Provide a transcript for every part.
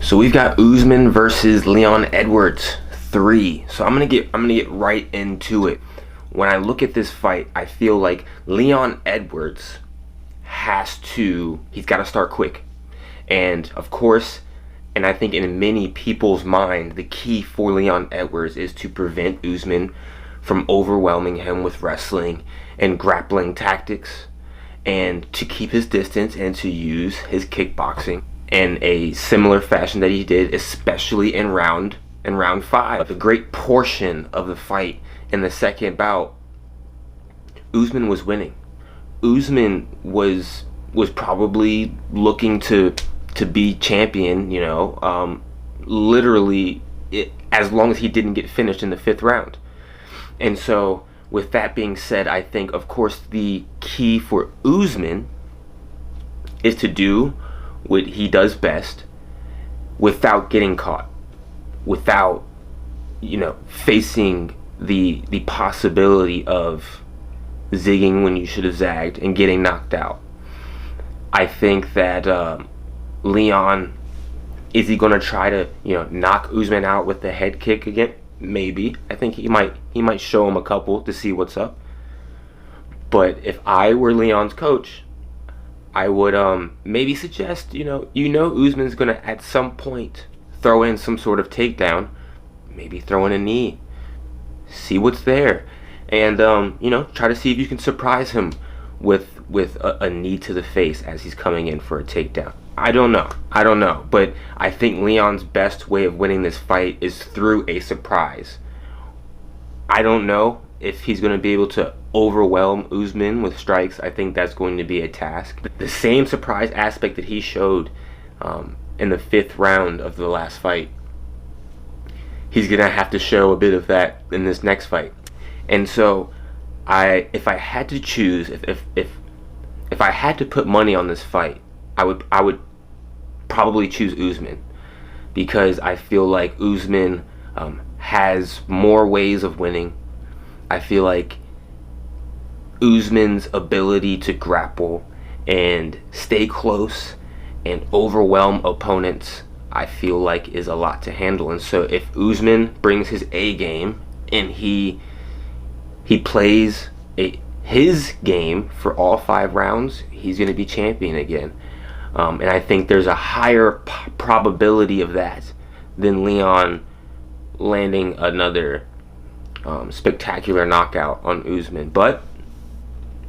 So we've got Usman versus Leon Edwards 3. So I'm gonna get right into it. When I look at this fight, I feel like Leon Edwards he's got to start quick. And of course, and I think in many people's mind, the key for Leon Edwards is to prevent Usman from overwhelming him with wrestling and grappling tactics, and to keep his distance and to use his kickboxing in a similar fashion that he did, especially in round 5. A great portion of the fight in the second bout, Usman was winning. Usman was probably looking to be champion, literally as long as he didn't get finished in the 5th round. And so with that being said, I think of course the key for Usman is to do what he does best without getting caught, without facing the possibility of zigging when you should have zagged and getting knocked out. I think that Leon, is he going to try to knock Usman out with the head kick again? Maybe. I think he might show him a couple to see what's up. But if I were Leon's coach, I would maybe suggest Usman's going to at some point throw in some sort of takedown, maybe throw in a knee, see what's there, and try to see if you can surprise him with a knee to the face as he's coming in for a takedown. I don't know, but I think Leon's best way of winning this fight is through a surprise. I don't know if he's going to be able to overwhelm Usman with strikes. I think that's going to be a task. The same surprise aspect that he showed in the 5th round of the last fight, he's going to have to show a bit of that in this next fight. And so if I had to choose, if I had to put money on this fight, I would probably choose Usman, because I feel like Usman has more ways of winning. I feel like Usman's ability to grapple and stay close and overwhelm opponents, I feel like is a lot to handle. And so if Usman brings his A game and he plays his game for all 5 rounds, he's going to be champion again. And I think there's a higher probability of that than Leon landing another spectacular knockout on Usman. But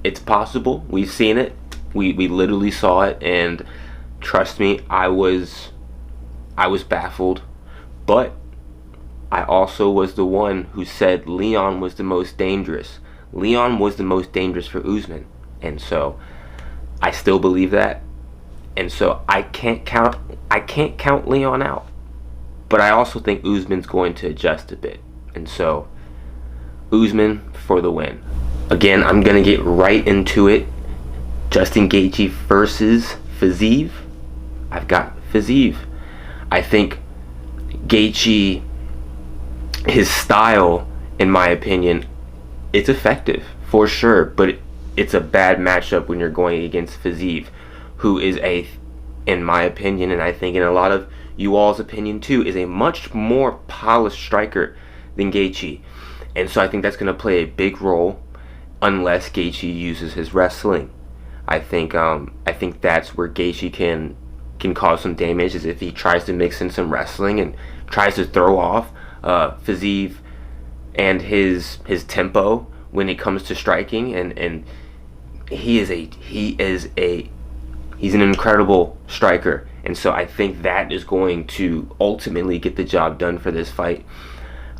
it's possible. We've seen it. We literally saw it, and trust me, I was baffled. But I also was the one who said Leon was the most dangerous. Leon was the most dangerous for Usman, and so I still believe that. And so I can't count Leon out. But I also think Usman's going to adjust a bit. And so Usman for the win. Again, I'm going to get right into it. Justin Gaethje versus Fiziev. I've got Fiziev. I think Gaethje, his style, in my opinion, it's effective for sure, but it's a bad matchup when you're going against Fiziev, who is in my opinion, and I think in a lot of you all's opinion too, is a much more polished striker than Gaethje. And so I think that's going to play a big role unless Gaethje uses his wrestling. I think that's where Gaethje can cause some damage, is if he tries to mix in some wrestling and tries to throw off Fiziev and his tempo when it comes to striking, and he's an incredible striker. And so I think that is going to ultimately get the job done for this fight.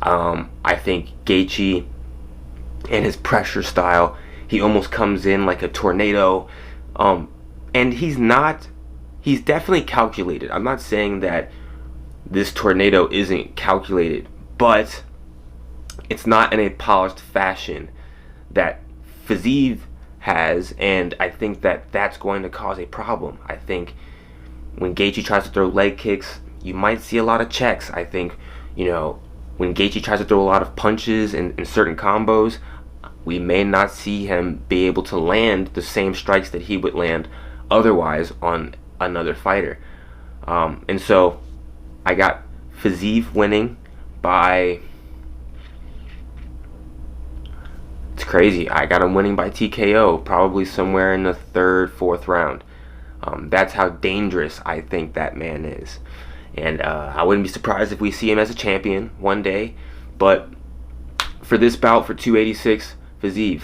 I think Gaethje and his pressure style, he almost comes in like a tornado, and he's definitely calculated. I'm not saying that this tornado isn't calculated, but it's not in a polished fashion that Fiziev has, and I think that that's going to cause a problem. I think when Gaethje tries to throw leg kicks, you might see a lot of checks. I think when Gaethje tries to throw a lot of punches and certain combos, we may not see him be able to land the same strikes that he would land otherwise on another fighter. And so I got Fiziev winning by, it's crazy, I got him winning by TKO, probably somewhere in the third, fourth round. That's how dangerous I think that man is. And I wouldn't be surprised if we see him as a champion one day. But for this bout, for 286, Fiziev.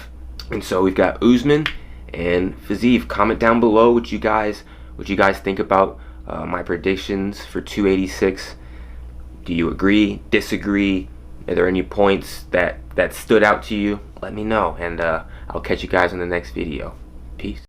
And so we've got Usman and Fiziev. Comment down below what you guys think about my predictions for 286. Do you agree, disagree? Are there any points that stood out to you? Let me know, and I'll catch you guys in the next video. Peace.